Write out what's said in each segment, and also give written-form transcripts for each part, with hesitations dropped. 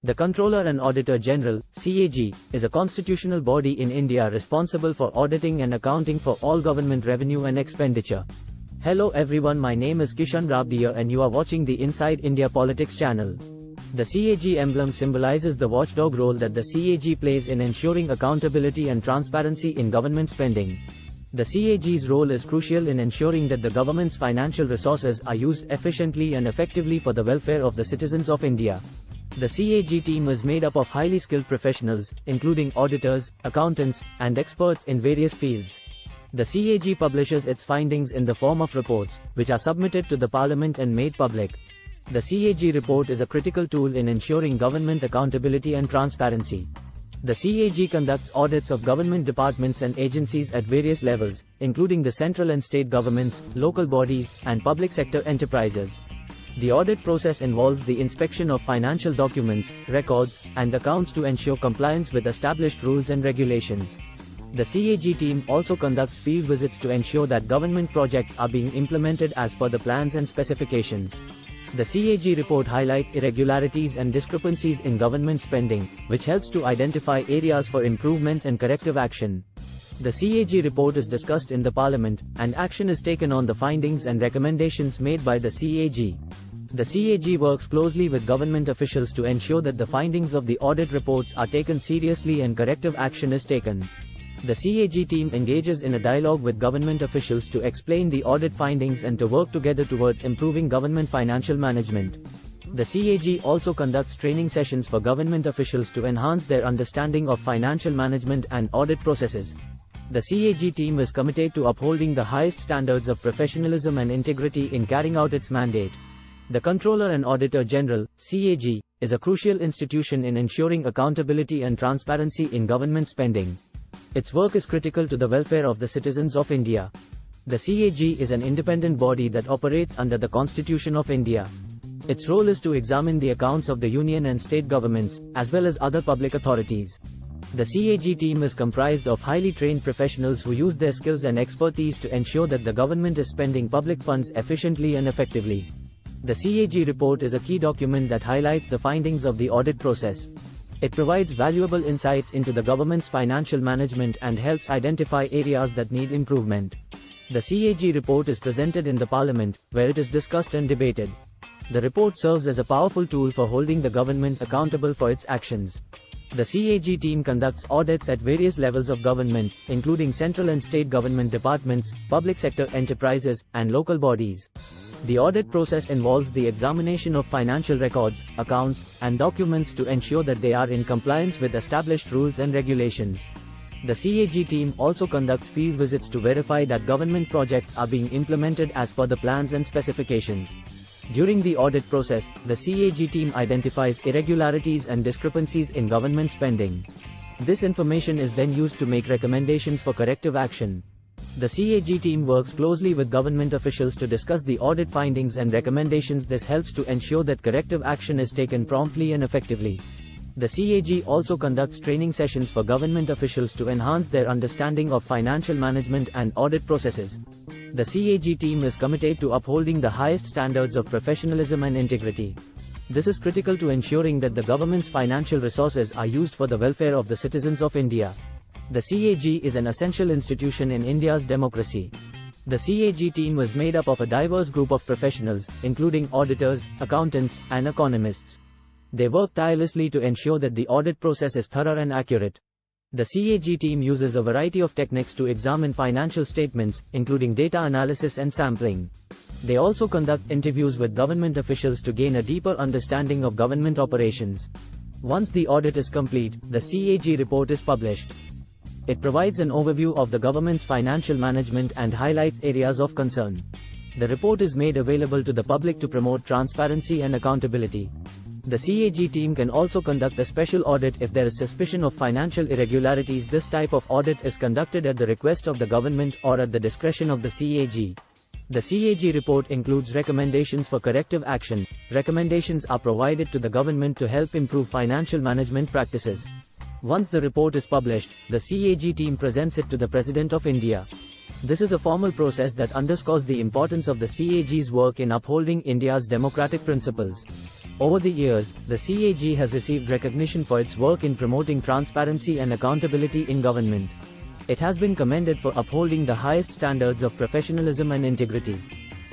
The Comptroller and Auditor General, CAG, is a constitutional body in India responsible for auditing and accounting for all government revenue and expenditure. Hello everyone, my name is Kishan Rabdiya and you are watching the Inside India Politics channel. The CAG emblem symbolizes the watchdog role that the CAG plays in ensuring accountability and transparency in government spending. The CAG's role is crucial in ensuring that the government's financial resources are used efficiently and effectively for the welfare of the citizens of India. The CAG team is made up of highly skilled professionals, including auditors, accountants, and experts in various fields. The CAG publishes its findings in the form of reports, which are submitted to the Parliament and made public. The CAG report is a critical tool in ensuring government accountability and transparency. The CAG conducts audits of government departments and agencies at various levels, including the central and state governments, local bodies, and public sector enterprises. The audit process involves the inspection of financial documents, records, and accounts to ensure compliance with established rules and regulations. The CAG team also conducts field visits to ensure that government projects are being implemented as per the plans and specifications. The CAG report highlights irregularities and discrepancies in government spending, which helps to identify areas for improvement and corrective action. The CAG report is discussed in the Parliament, and action is taken on the findings and recommendations made by the CAG. The CAG works closely with government officials to ensure that the findings of the audit reports are taken seriously and corrective action is taken. The CAG team engages in a dialogue with government officials to explain the audit findings and to work together towards improving government financial management. The CAG also conducts training sessions for government officials to enhance their understanding of financial management and audit processes. The CAG team is committed to upholding the highest standards of professionalism and integrity in carrying out its mandate. The Comptroller and Auditor General, CAG, is a crucial institution in ensuring accountability and transparency in government spending. Its work is critical to the welfare of the citizens of India. The CAG is an independent body that operates under the Constitution of India. Its role is to examine the accounts of the union and state governments, as well as other public authorities. The CAG team is comprised of highly trained professionals who use their skills and expertise to ensure that the government is spending public funds efficiently and effectively. The CAG report is a key document that highlights the findings of the audit process. It provides valuable insights into the government's financial management and helps identify areas that need improvement. The CAG report is presented in the Parliament, where it is discussed and debated. The report serves as a powerful tool for holding the government accountable for its actions. The CAG team conducts audits at various levels of government, including central and state government departments, public sector enterprises, and local bodies. The audit process involves the examination of financial records, accounts, and documents to ensure that they are in compliance with established rules and regulations. The CAG team also conducts field visits to verify that government projects are being implemented as per the plans and specifications. During the audit process, the CAG team identifies irregularities and discrepancies in government spending. This information is then used to make recommendations for corrective action. The CAG team works closely with government officials to discuss the audit findings and recommendations. This helps to ensure that corrective action is taken promptly and effectively. The CAG also conducts training sessions for government officials to enhance their understanding of financial management and audit processes. The CAG team is committed to upholding the highest standards of professionalism and integrity. This is critical to ensuring that the government's financial resources are used for the welfare of the citizens of India. The CAG is an essential institution in India's democracy. The CAG team was made up of a diverse group of professionals, including auditors, accountants, and economists. They work tirelessly to ensure that the audit process is thorough and accurate. The CAG team uses a variety of techniques to examine financial statements, including data analysis and sampling. They also conduct interviews with government officials to gain a deeper understanding of government operations. Once the audit is complete, the CAG report is published. It provides an overview of the government's financial management and highlights areas of concern. The report is made available to the public to promote transparency and accountability. The CAG team can also conduct a special audit if there is suspicion of financial irregularities. This type of audit is conducted at the request of the government or at the discretion of the CAG. The CAG report includes recommendations for corrective action. Recommendations are provided to the government to help improve financial management practices. Once the report is published, the CAG team presents it to the President of India. This is a formal process that underscores the importance of the CAG's work in upholding India's democratic principles. Over the years, the CAG has received recognition for its work in promoting transparency and accountability in government. It has been commended for upholding the highest standards of professionalism and integrity.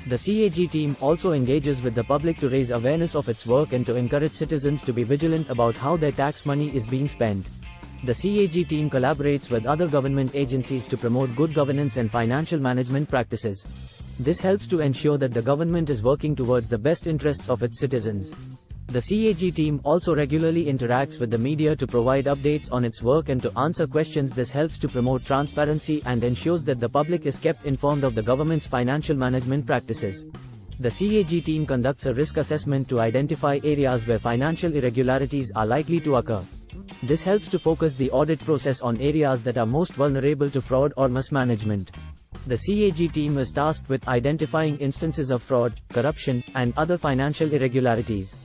The CAG team also engages with the public to raise awareness of its work and to encourage citizens to be vigilant about how their tax money is being spent. The CAG team collaborates with other government agencies to promote good governance and financial management practices. This helps to ensure that the government is working towards the best interests of its citizens. The CAG team also regularly interacts with the media to provide updates on its work and to answer questions. This helps to promote transparency and ensures that the public is kept informed of the government's financial management practices. The CAG team conducts a risk assessment to identify areas where financial irregularities are likely to occur. This helps to focus the audit process on areas that are most vulnerable to fraud or mismanagement. The CAG team is tasked with identifying instances of fraud, corruption, and other financial irregularities.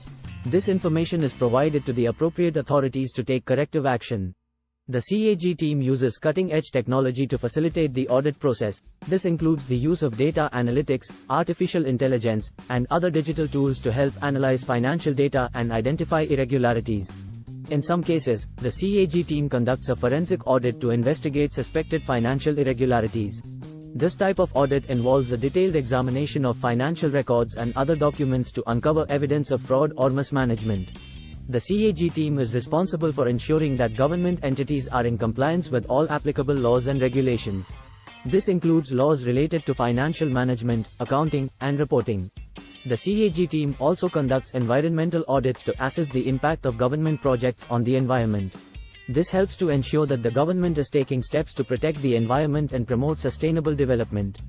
This information is provided to the appropriate authorities to take corrective action. The CAG team uses cutting-edge technology to facilitate the audit process. This includes the use of data analytics, artificial intelligence, and other digital tools to help analyze financial data and identify irregularities. In some cases, the CAG team conducts a forensic audit to investigate suspected financial irregularities. This type of audit involves a detailed examination of financial records and other documents to uncover evidence of fraud or mismanagement. The CAG team is responsible for ensuring that government entities are in compliance with all applicable laws and regulations. This includes laws related to financial management, accounting, and reporting. The CAG team also conducts environmental audits to assess the impact of government projects on the environment. This helps to ensure that the government is taking steps to protect the environment and promote sustainable development.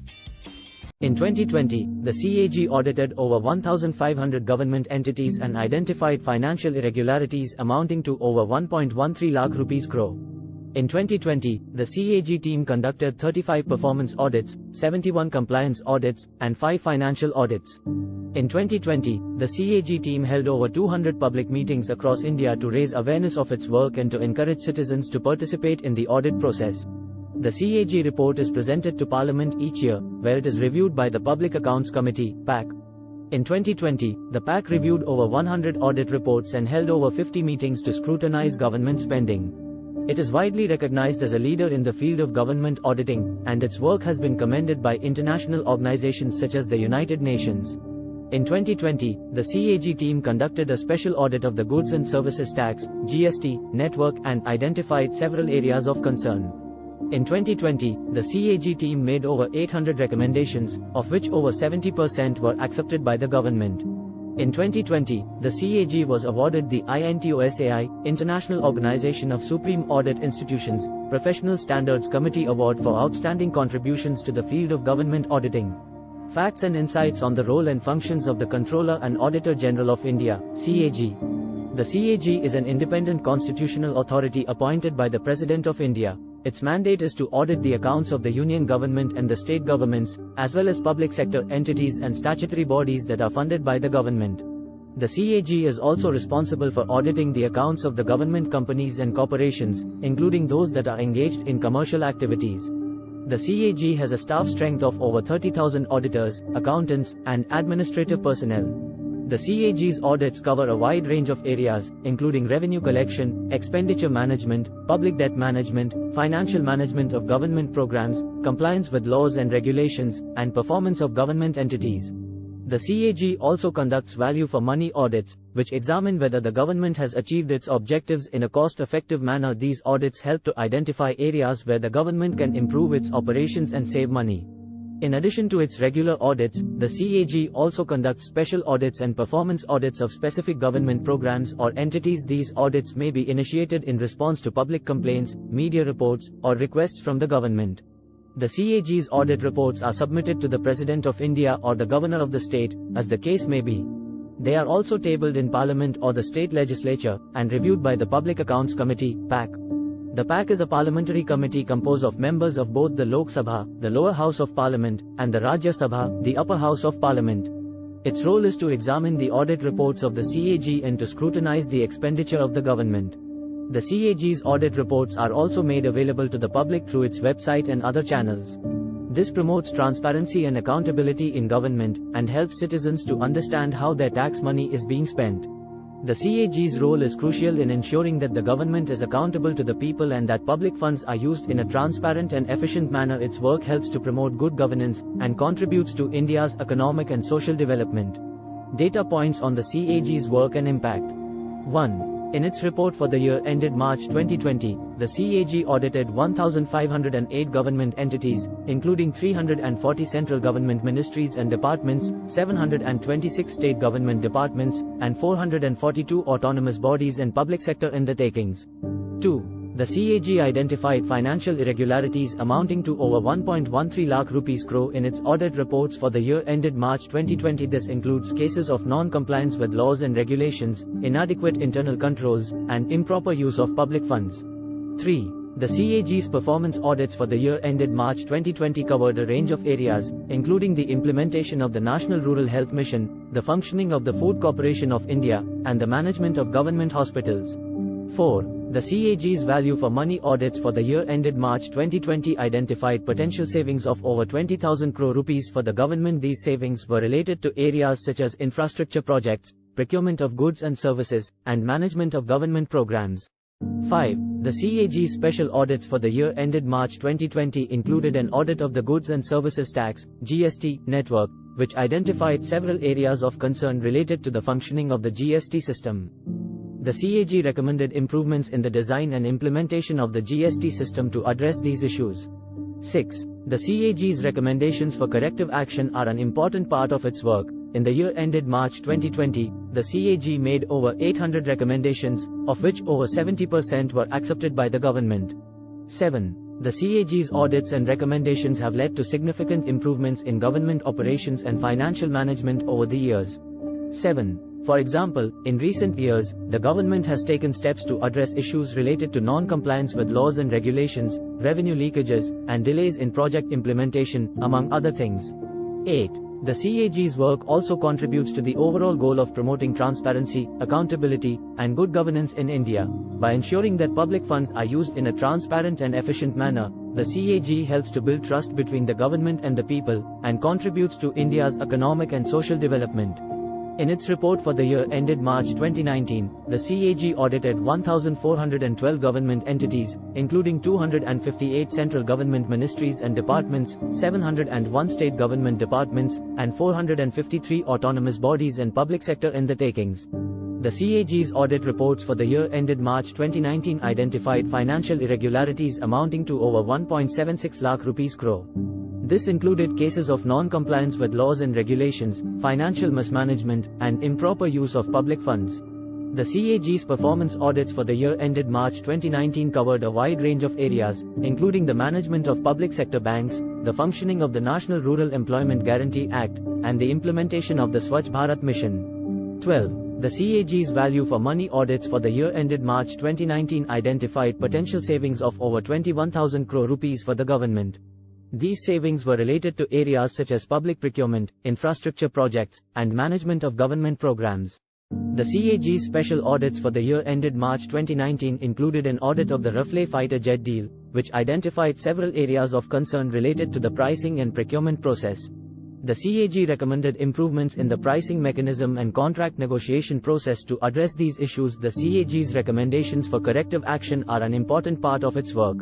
In 2020, the CAG audited over 1,500 government entities and identified financial irregularities amounting to over 1.13 lakh rupees crore. In 2020, the CAG team conducted 35 performance audits, 71 compliance audits, and 5 financial audits. In 2020, the CAG team held over 200 public meetings across India to raise awareness of its work and to encourage citizens to participate in the audit process. The CAG report is presented to Parliament each year, where it is reviewed by the Public Accounts Committee, PAC. In 2020, the PAC reviewed over 100 audit reports and held over 50 meetings to scrutinize government spending. It is widely recognized as a leader in the field of government auditing, and its work has been commended by international organizations such as the United Nations. In 2020, the CAG team conducted a special audit of the Goods and Services Tax (GST) network and identified several areas of concern. In 2020, the CAG team made over 800 recommendations, of which over 70% were accepted by the government. In 2020, the CAG was awarded the INTOSAI, International Organization of Supreme Audit Institutions, Professional Standards Committee Award for outstanding contributions to the field of government auditing. Facts and insights on the role and functions of the Comptroller and Auditor General of India, CAG. The CAG is an independent constitutional authority appointed by the President of India. Its mandate is to audit the accounts of the Union government and the state governments, as well as public sector entities and statutory bodies that are funded by the government. The CAG is also responsible for auditing the accounts of the government companies and corporations, including those that are engaged in commercial activities. The CAG has a staff strength of over 30,000 auditors, accountants, and administrative personnel. The CAG's audits cover a wide range of areas, including revenue collection, expenditure management, public debt management, financial management of government programs, compliance with laws and regulations, and performance of government entities. The CAG also conducts value for money audits, which examine whether the government has achieved its objectives in a cost-effective manner. These audits help to identify areas where the government can improve its operations and save money. In addition to its regular audits, the CAG also conducts special audits and performance audits of specific government programs or entities. These audits may be initiated in response to public complaints, media reports, or requests from the government. The CAG's audit reports are submitted to the President of India or the Governor of the state, as the case may be. They are also tabled in Parliament or the state legislature, and reviewed by the Public Accounts Committee, PAC. The PAC is a parliamentary committee composed of members of both the Lok Sabha, the lower house of parliament, and the Rajya Sabha, the upper house of parliament. Its role is to examine the audit reports of the CAG and to scrutinize the expenditure of the government. The CAG's audit reports are also made available to the public through its website and other channels. This promotes transparency and accountability in government, and helps citizens to understand how their tax money is being spent. The CAG's role is crucial in ensuring that the government is accountable to the people and that public funds are used in a transparent and efficient manner. Its work helps to promote good governance and contributes to India's economic and social development. Data points on the CAG's work and impact. 1. In its report for the year ended March 2020, the CAG audited 1,508 government entities, including 340 central government ministries and departments, 726 state government departments, and 442 autonomous bodies and public sector undertakings. 2. The CAG identified financial irregularities amounting to over 1.13 lakh rupees crore in its audit reports for the year ended March 2020. This includes cases of non-compliance with laws and regulations, inadequate internal controls, and improper use of public funds. 3. The CAG's performance audits for the year ended March 2020 covered a range of areas, including the implementation of the National Rural Health Mission, the functioning of the Food Corporation of India, and the management of government hospitals. 4. The CAG's value for money audits for the year ended March 2020 identified potential savings of over 20,000 crore rupees for the government. These savings were related to areas such as infrastructure projects, procurement of goods and services, and management of government programs. 5. The CAG's special audits for the year ended March 2020 included an audit of the Goods and Services Tax (GST) network, which identified several areas of concern related to the functioning of the GST system. The CAG recommended improvements in the design and implementation of the GST system to address these issues. 6. The CAG's recommendations for corrective action are an important part of its work. In the year ended March 2020, the CAG made over 800 recommendations, of which over 70% were accepted by the government. 7. The CAG's audits and recommendations have led to significant improvements in government operations and financial management over the years. 7. For example, in recent years, the government has taken steps to address issues related to non-compliance with laws and regulations, revenue leakages, and delays in project implementation, among other things. 8. The CAG's work also contributes to the overall goal of promoting transparency, accountability, and good governance in India. By ensuring that public funds are used in a transparent and efficient manner, the CAG helps to build trust between the government and the people, and contributes to India's economic and social development. In its report for the year ended March 2019, the CAG audited 1,412 government entities, including 258 central government ministries and departments, 701 state government departments, and 453 autonomous bodies and public sector undertakings. The CAG's audit reports for the year ended March 2019 identified financial irregularities amounting to over 1.76 lakh rupees crore. This included cases of non-compliance with laws and regulations, financial mismanagement, and improper use of public funds. The CAG's performance audits for the year ended March 2019 covered a wide range of areas, including the management of public sector banks, the functioning of the National Rural Employment Guarantee Act, and the implementation of the Swachh Bharat Mission. 12. The CAG's value for money audits for the year ended March 2019 identified potential savings of over 21,000 crore rupees for the government. These savings were related to areas such as public procurement, infrastructure projects, and management of government programs. The CAG's special audits for the year ended March 2019 included an audit of the Rafale fighter jet deal, which identified several areas of concern related to the pricing and procurement process. The CAG recommended improvements in the pricing mechanism and contract negotiation process to address these issues. The CAG's recommendations for corrective action are an important part of its work.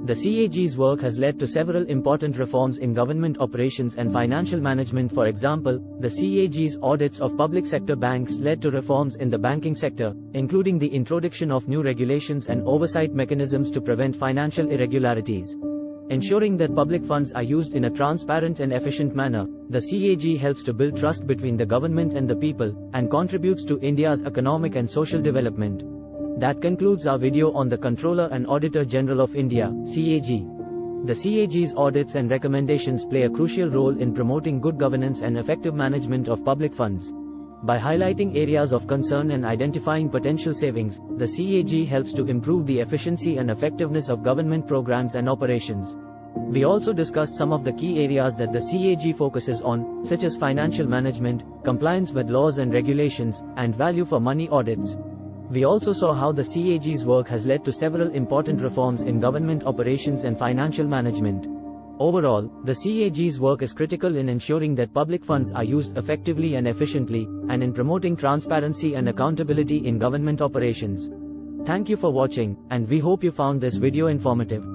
The CAG's work has led to several important reforms in government operations and financial management. For example, the CAG's audits of public sector banks led to reforms in the banking sector, including the introduction of new regulations and oversight mechanisms to prevent financial irregularities. Ensuring that public funds are used in a transparent and efficient manner, the CAG helps to build trust between the government and the people, and contributes to India's economic and social development. That concludes our video on the Comptroller and Auditor General of India, CAG. The CAG's audits and recommendations play a crucial role in promoting good governance and effective management of public funds. By highlighting areas of concern and identifying potential savings, the CAG helps to improve the efficiency and effectiveness of government programs and operations. We also discussed some of the key areas that the CAG focuses on, such as financial management, compliance with laws and regulations, and value for money audits. We also saw how the CAG's work has led to several important reforms in government operations and financial management. Overall, the CAG's work is critical in ensuring that public funds are used effectively and efficiently, and in promoting transparency and accountability in government operations. Thank you for watching, and we hope you found this video informative.